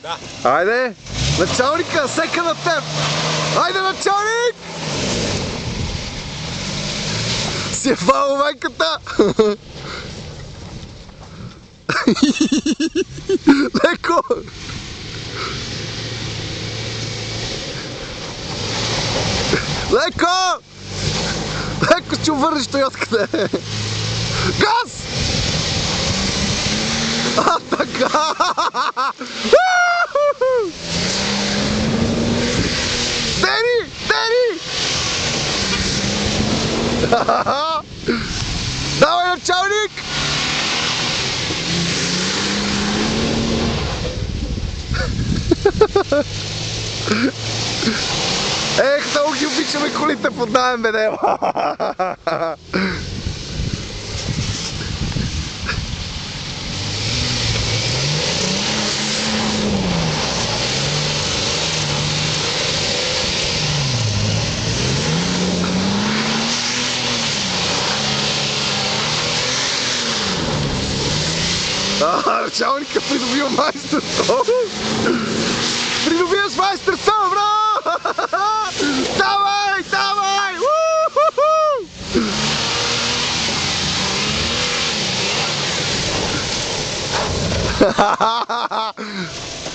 Да. Айде! Началника, сека на теб! Айде, началник! Си е фал майката! Леко! Леко! Леко ще обвържиш Тойотката! Газ! А, така! Дени! Дени! Давай, началник! Ех, много ги обичаме колите под наем, бе, дева! Началника придобива майсторство! Придобиваш майсторство, бро! Давай, давай!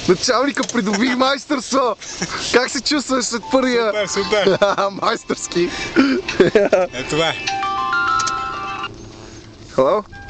Началника придоби майсторство! Как се чувстваш след първия? Супер! Майсторски! Е, това е. Hello?